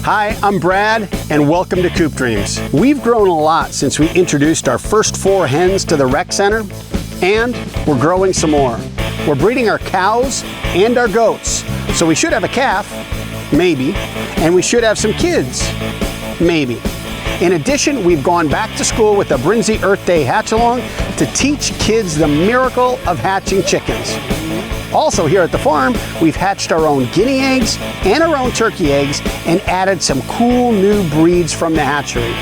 Hi, I'm Brad, and welcome to Coop Dreams. We've grown a lot since we introduced our first 4 hens to the rec center, and we're growing some more. We're breeding our cows and our goats, so we should have a calf, maybe, and we should have some kids, maybe. In addition, we've gone back to school with the Brinzy Earth Day Hatch-Along to teach kids the miracle of hatching chickens. Also here at the farm, we've hatched our own guinea eggs and our own turkey eggs and added some cool new breeds from the hatchery.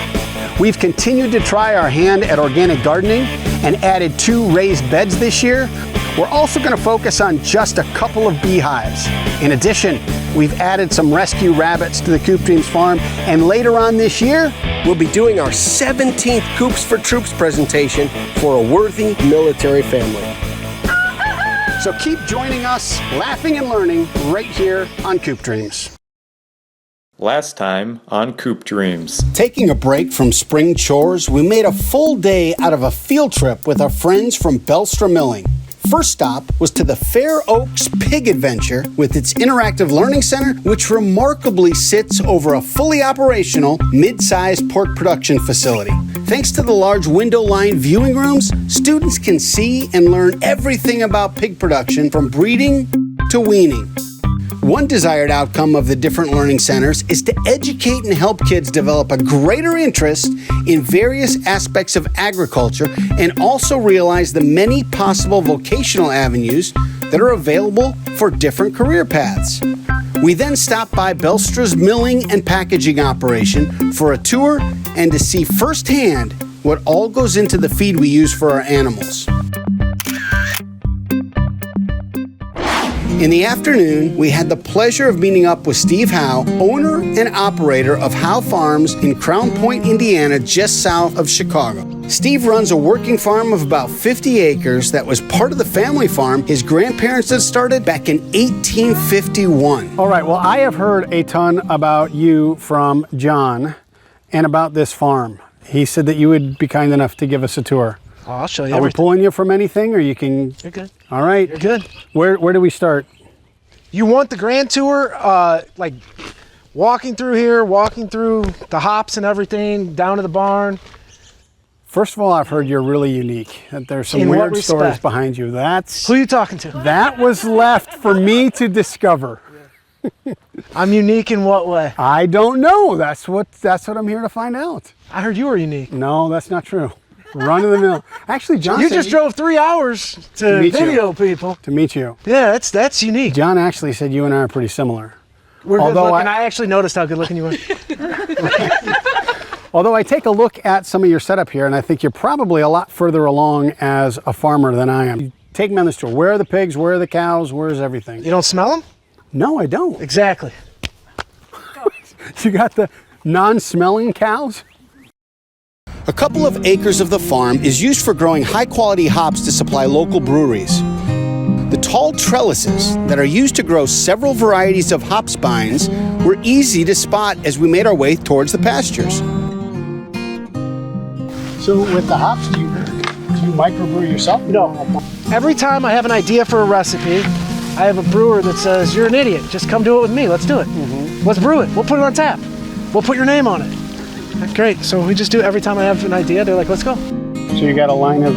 We've continued to try our hand at organic gardening and added 2 raised beds this year. We're also going to focus on just a couple of beehives. In addition, we've added some rescue rabbits to the Coop Dreams farm, and later on this year, we'll be doing our 17th Coops for Troops presentation for a worthy military family. So keep joining us, laughing and learning right here on Coop Dreams. Last time on Coop Dreams. Taking a break from spring chores, we made a full day out of a field trip with our friends from Belstra Milling. First stop was to the Fair Oaks Pig Adventure with its interactive learning center, which remarkably sits over a fully operational mid-sized pork production facility. Thanks to the large window-lined viewing rooms, students can see and learn everything about pig production from breeding to weaning. One desired outcome of the different learning centers is to educate and help kids develop a greater interest in various aspects of agriculture and also realize the many possible vocational avenues that are available for different career paths. We then stopped by Belstra's milling and packaging operation for a tour and to see firsthand what all goes into the feed we use for our animals. In the afternoon, we had the pleasure of meeting up with Steve Howe, owner and operator of Howe Farms in Crown Point, Indiana, just south of Chicago. Steve runs a working farm of about 50 acres that was part of the family farm his grandparents had started back in 1851. All right, well, I have heard a ton about you from John and about this farm. He said that you would be kind enough to give us a tour. Oh, I'll show you. Are we pulling you from anything, or you can? You're good. All right. You're good. Where do we start? You want the grand tour, like walking through here, walking through the hops and everything, down to the barn. First of all, I've heard you're really unique. That there's some weird stories behind you. That's who are you talking to? That was left for me to discover. I'm unique in what way? I don't know. That's what I'm here to find out. I heard you were unique. No, that's not true. Run of the mill. Actually, John, you just drove 3 hours to video people. To meet you. Yeah, that's unique. John actually said you and I are pretty similar. We're good looking. I actually noticed how good looking you were. Although I take a look at some of your setup here, and I think you're probably a lot further along as a farmer than I am. Take me on this tour. Where are the pigs? Where are the cows? Where's everything? You don't smell them? No, I don't. Exactly. You got the non-smelling cows? A couple of acres of the farm is used for growing high-quality hops to supply local breweries. The tall trellises that are used to grow several varieties of hop spines were easy to spot as we made our way towards the pastures. So with the hops, do you microbrew yourself? No. Every time I have an idea for a recipe, I have a brewer that says, "You're an idiot, just come do it with me, let's do it. Let's brew it, we'll put it on tap. We'll put your name on it." Great, so we just do it every time I have an idea, they're like, "Let's go." So you got a line of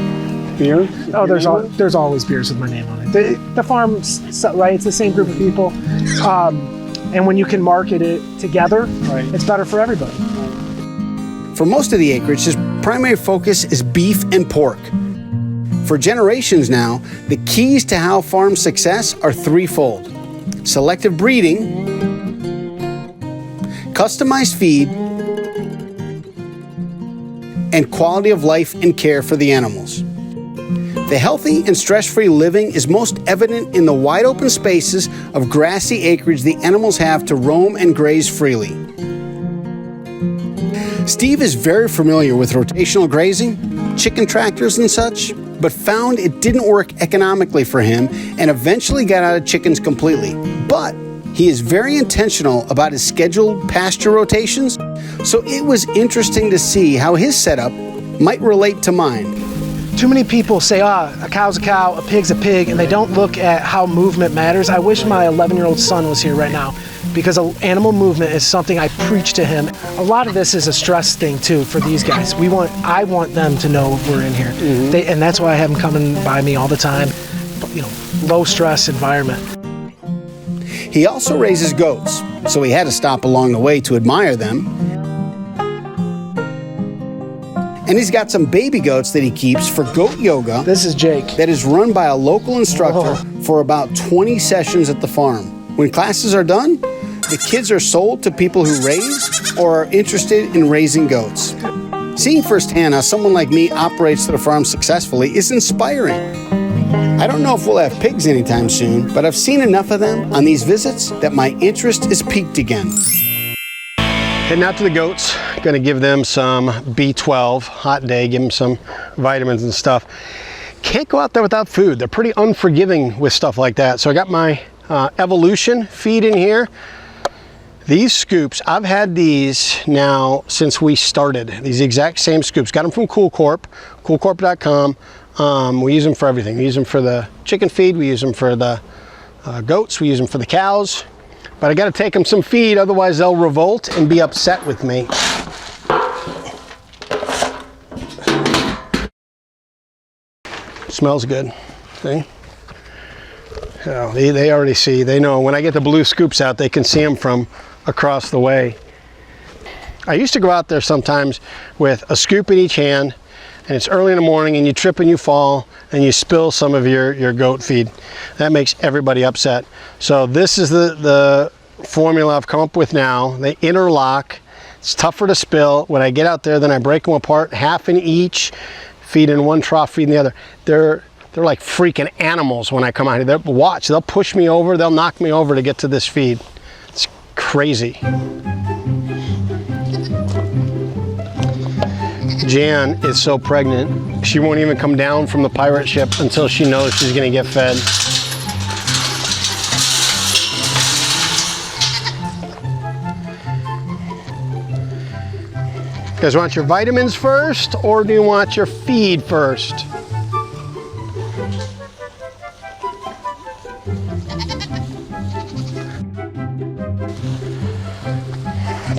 beers? Oh, there's always beers with my name on it. The farm's, right, it's the same group of people. And when you can market it together, right, it's better for everybody. For most of the acreage, his primary focus is beef and pork. For generations now, the keys to Howe Farms' success are threefold: selective breeding, customized feed, and quality of life and care for the animals. The healthy and stress-free living is most evident in the wide open spaces of grassy acreage the animals have to roam and graze freely. Steve is very familiar with rotational grazing, chicken tractors and such, but found it didn't work economically for him and eventually got out of chickens completely. But he is very intentional about his scheduled pasture rotations, so it was interesting to see how his setup might relate to mine. Too many people say, a cow's a cow, a pig's a pig, and they don't look at how movement matters. I wish my 11-year-old son was here right now, because animal movement is something I preach to him. A lot of this is a stress thing too for these guys. I want them to know we're in here, and that's why I have them coming by me all the time. Low stress environment. He also raises goats, so he had to stop along the way to admire them. And he's got some baby goats that he keeps for goat yoga. This is Jake. That is run by a local instructor for about 20 sessions at the farm. When classes are done, the kids are sold to people who raise or are interested in raising goats. Seeing firsthand how someone like me operates the farm successfully is inspiring. I don't know if we'll have pigs anytime soon, but I've seen enough of them on these visits that my interest is piqued again. Heading out to the goats, gonna give them some B12, hot day, give them some vitamins and stuff. Can't go out there without food. They're pretty unforgiving with stuff like that. So I got my Evolution feed in here. These scoops, I've had these now since we started. These exact same scoops. Got them from Coop, coolcorp.com. We use them for everything. We use them for the chicken feed. We use them for the goats. We use them for the cows. But I got to take them some feed, otherwise they'll revolt and be upset with me. Smells good. See? Oh, they already see. They know. When I get the blue scoops out, they can see them from across the way. I used to go out there sometimes with a scoop in each hand, and it's early in the morning and you trip and you fall and you spill some of your goat feed. That makes everybody upset. So this is the formula I've come up with now. They interlock. It's tougher to spill. When I get out there, then I break them apart, half in each, feed in one trough, feed in the other. They're like freaking animals when I come out here. They'll push me over, they'll knock me over to get to this feed. It's crazy. Jan is so pregnant, she won't even come down from the pirate ship until she knows she's gonna get fed. You guys want your vitamins first, or do you want your feed first?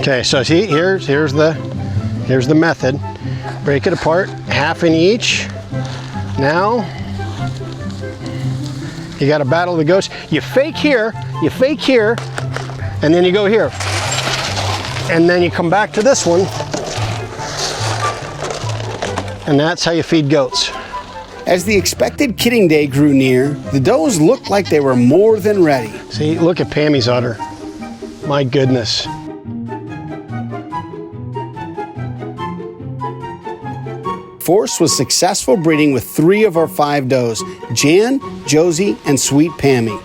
Okay, so see, here's the method. Break it apart, half in each. Now, you gotta battle the goats. You fake here, and then you go here. And then you come back to this one, and that's how you feed goats. As the expected kidding day grew near, the does looked like they were more than ready. See, look at Pammy's udder. My goodness. Force was successful breeding with 3 of our 5 does, Jan, Josie, and Sweet Pammy.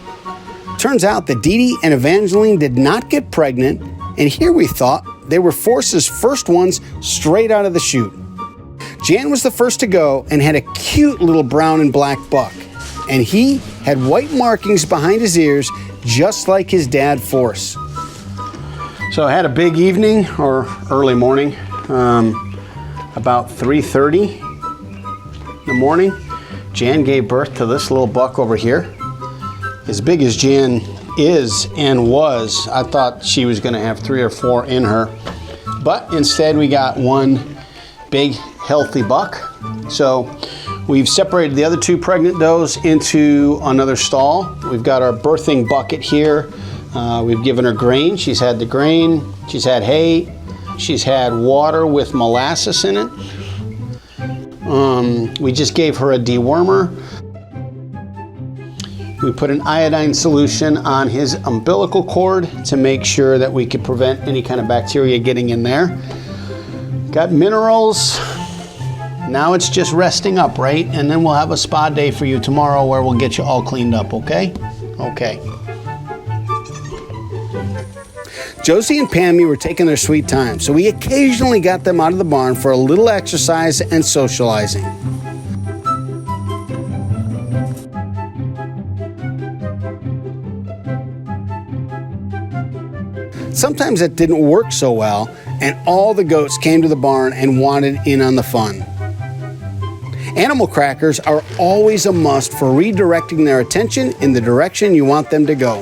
Turns out that Dee Dee and Evangeline did not get pregnant, and here we thought they were Force's first ones straight out of the chute. Jan was the first to go and had a cute little brown and black buck, and he had white markings behind his ears just like his dad Force. So I had a big evening, or early morning, about 3:30 in the morning. Jan gave birth to this little buck over here. As big as Jan is and was, I thought she was gonna have 3 or 4 in her. But instead we got one big healthy buck. So we've separated the other 2 pregnant does into another stall. We've got our birthing bucket here. We've given her grain. She's had the grain, she's had hay, she's had water with molasses in it. We just gave her a dewormer. We put an iodine solution on his umbilical cord to make sure that we could prevent any kind of bacteria getting in there. Got minerals. Now it's just resting up, right? And then we'll have a spa day for you tomorrow where we'll get you all cleaned up, okay? Okay. Josie and Pammy were taking their sweet time, so we occasionally got them out of the barn for a little exercise and socializing. Sometimes it didn't work so well, and all the goats came to the barn and wanted in on the fun. Animal crackers are always a must for redirecting their attention in the direction you want them to go.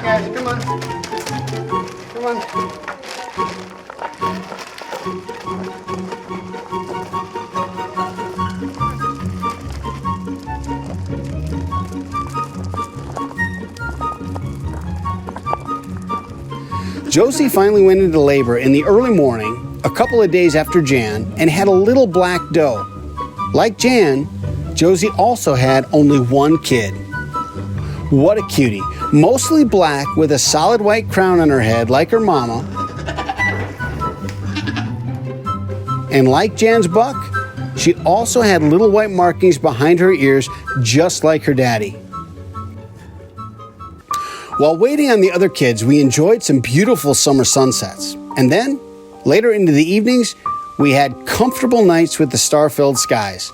Guys, come on. Come on. Josie finally went into labor in the early morning, a couple of days after Jan, and had a little black doe. Like Jan, Josie also had only one kid. What a cutie. Mostly black with a solid white crown on her head like her mama. And like Jan's buck, she also had little white markings behind her ears just like her daddy. While waiting on the other kids, we enjoyed some beautiful summer sunsets. And then, later into the evenings, we had comfortable nights with the star-filled skies.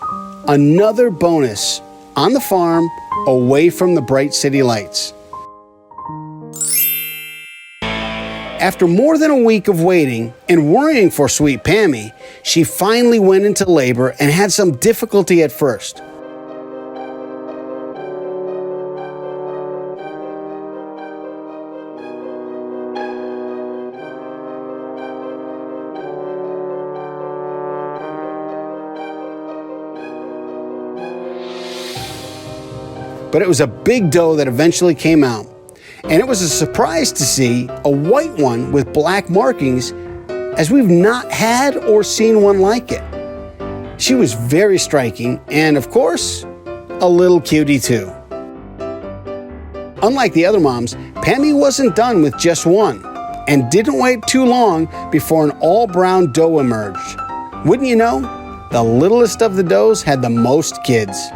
Another bonus on the farm, away from the bright city lights. After more than a week of waiting and worrying for sweet Pammy, she finally went into labor and had some difficulty at first. But it was a big doe that eventually came out. And it was a surprise to see a white one with black markings, as we've not had or seen one like it. She was very striking and, of course, a little cutie too. Unlike the other moms, Pammy wasn't done with just one and didn't wait too long before an all-brown doe emerged. Wouldn't you know, the littlest of the does had the most kids.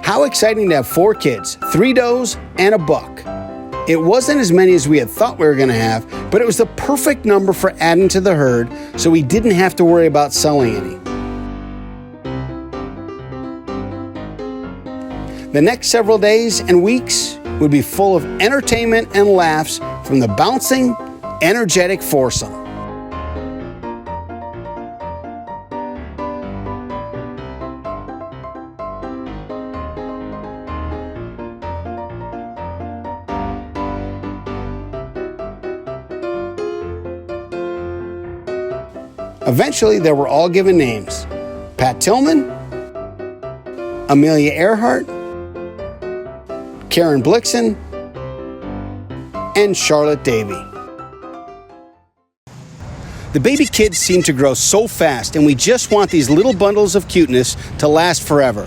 How exciting to have 4 kids, 3 does, and a buck. It wasn't as many as we had thought we were going to have, but it was the perfect number for adding to the herd, so we didn't have to worry about selling any. The next several days and weeks would be full of entertainment and laughs from the bouncing, energetic foursome. Eventually, they were all given names: Pat Tillman, Amelia Earhart, Karen Blixen, and Charlotte Davy. The baby kids seem to grow so fast, and we just want these little bundles of cuteness to last forever.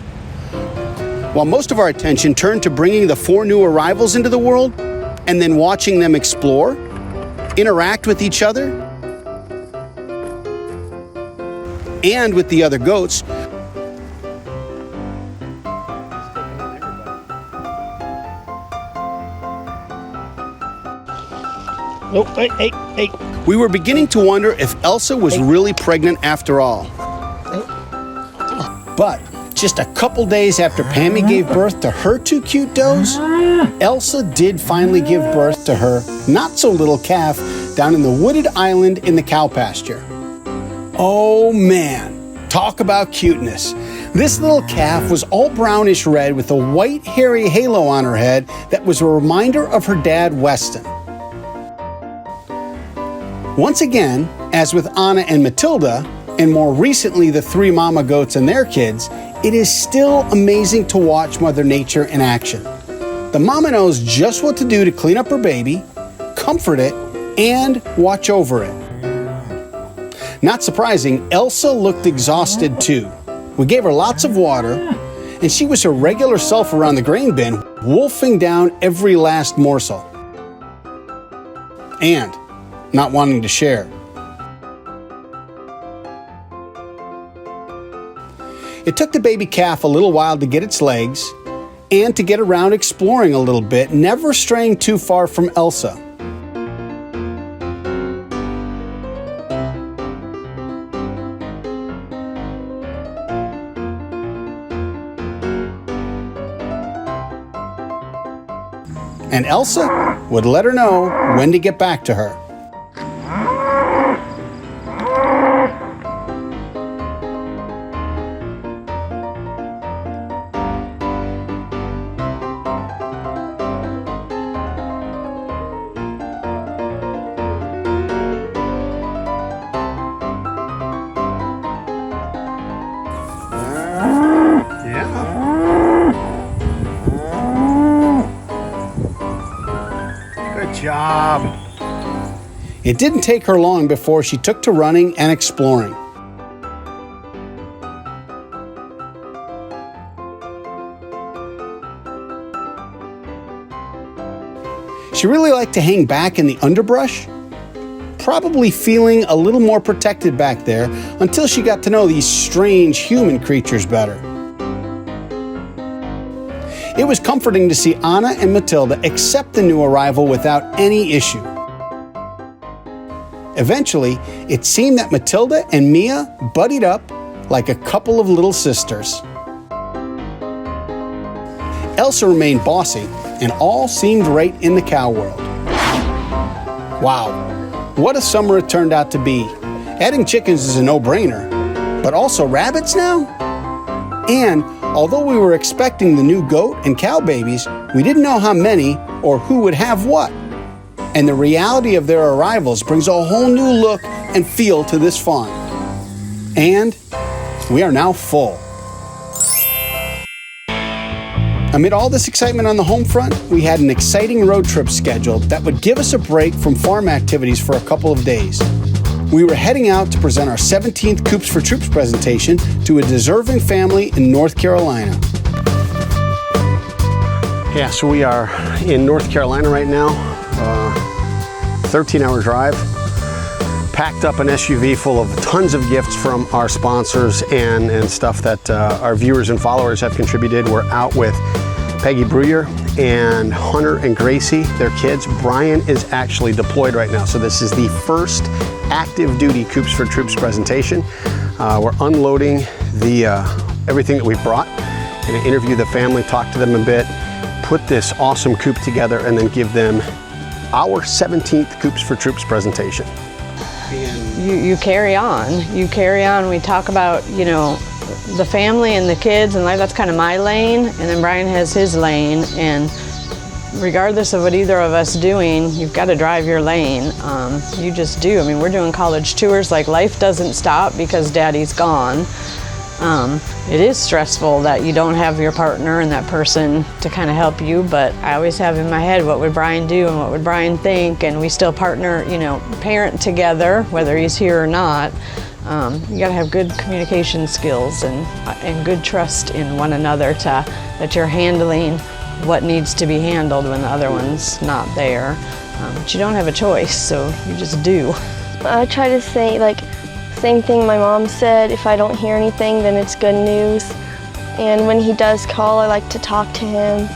While most of our attention turned to bringing the 4 new arrivals into the world, and then watching them explore, interact with each other, and with the other goats. Oh, hey. We were beginning to wonder if Elsa was really pregnant after all. But just a couple days after Pammy gave birth to her 2 cute does, Elsa did finally give birth to her not-so-little calf down in the wooded island in the cow pasture. Oh man, talk about cuteness. This little calf was all brownish red with a white hairy halo on her head that was a reminder of her dad, Weston. Once again, as with Anna and Matilda, and more recently the 3 mama goats and their kids, it is still amazing to watch Mother Nature in action. The mama knows just what to do to clean up her baby, comfort it, and watch over it. Not surprising, Elsa looked exhausted too. We gave her lots of water, and she was her regular self around the grain bin, wolfing down every last morsel. And not wanting to share. It took the baby calf a little while to get its legs, and to get around exploring a little bit, never straying too far from Elsa. and Elsa would let her know when to get back to her. Job. It didn't take her long before she took to running and exploring. She really liked to hang back in the underbrush, probably feeling a little more protected back there until she got to know these strange human creatures better. It was comforting to see Anna and Matilda accept the new arrival without any issue. Eventually, it seemed that Matilda and Mia buddied up like a couple of little sisters. Elsa remained bossy, and all seemed right in the cow world. Wow, what a summer it turned out to be. Adding chickens is a no-brainer, but also rabbits now? And although we were expecting the new goat and cow babies, we didn't know how many or who would have what. And the reality of their arrivals brings a whole new look and feel to this farm. And we are now full. Amid all this excitement on the home front, we had an exciting road trip scheduled that would give us a break from farm activities for a couple of days. We were heading out to present our 17th Coops for Troops presentation to a deserving family in North Carolina. Yeah, so we are in North Carolina right now, 13-hour drive. Packed up an SUV full of tons of gifts from our sponsors and stuff that our viewers and followers have contributed. We're out with Peggy Breuer and Hunter and Gracie, their kids. Brian is actually deployed right now, so this is the first active duty Coops for Troops presentation. We're unloading the everything that we brought. Gonna interview the family, talk to them a bit, put this awesome coop together, and then give them our 17th Coops for Troops presentation. You carry on. You carry on. We talk about, you know, the family and the kids and life. That's kind of my lane, and then Brian has his lane. And regardless of what either of us doing, you've got to drive your lane. You just do. I mean, we're doing college tours. Like, life doesn't stop because Daddy's gone. It is stressful that you don't have your partner and that person to kind of help you, but I always have in my head, what would Brian do and what would Brian think? And we still partner, you know, parent together, whether he's here or not. You gotta have good communication skills and good trust in one another that you're handling what needs to be handled when the other one's not there. But you don't have a choice, so you just do. I try to say, like, same thing my mom said, if I don't hear anything, then it's good news. And when he does call, I like to talk to him.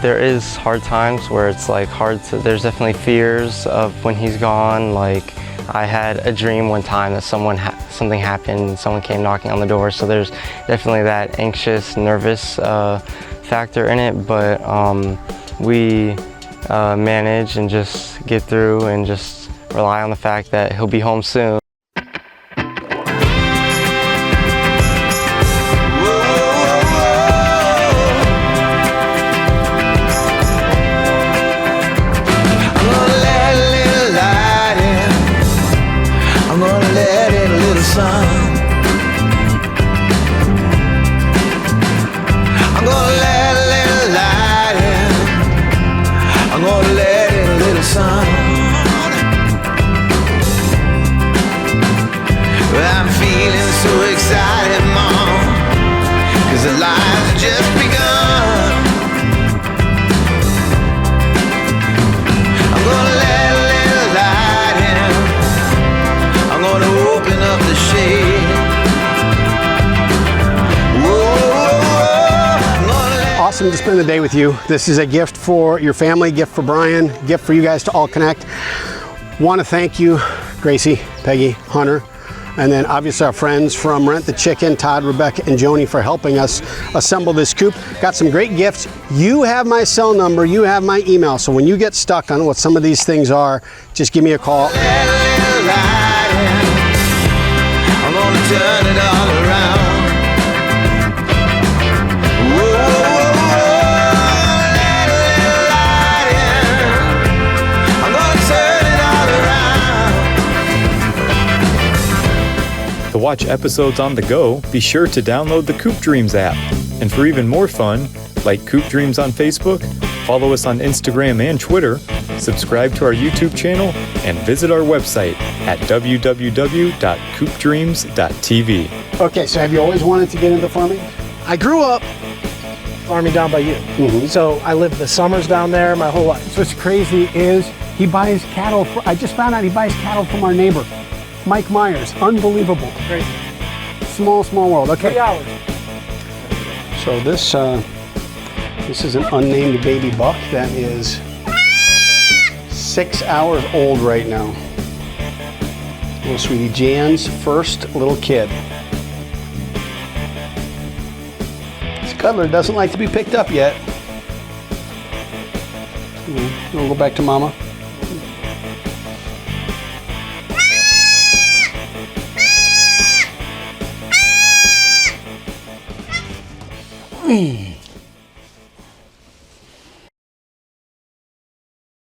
There is hard times where it's like hard to, there's definitely fears of when he's gone. Like, I had a dream one time that something happened, someone came knocking on the door, so there's definitely that anxious, nervous factor in it, but we manage and just get through and just rely on the fact that he'll be home soon. Awesome to spend the day with you. This is a gift for your family, gift for Brian, gift for you guys to all connect. Want to thank you, Gracie, Peggy, Hunter, And then obviously our friends from Rent the Chicken, Todd, Rebecca, and Joni for helping us assemble this coop. Got some great gifts. You have my cell number, you have my email, so when you get stuck on what some of these things are, just give me a call. I'm gonna turn it all around. To watch episodes on the go, be sure to download the Coop Dreams app. And for even more fun, like Coop Dreams on Facebook, follow us on Instagram and Twitter, subscribe to our YouTube channel, and visit our website at www.coopdreams.tv. Okay, so have you always wanted to get into farming? I grew up farming down by you. So I lived the summers down there my whole life. What's crazy is he buys cattle, I just found out he buys cattle from our neighbor, Mike Myers. Unbelievable. Crazy. Small world. Okay. 3 hours. So this is an unnamed baby buck that is 6 hours old right now. Little sweetie Jan's first little kid. This cuddler doesn't like to be picked up yet. We'll go back to mama. Mm.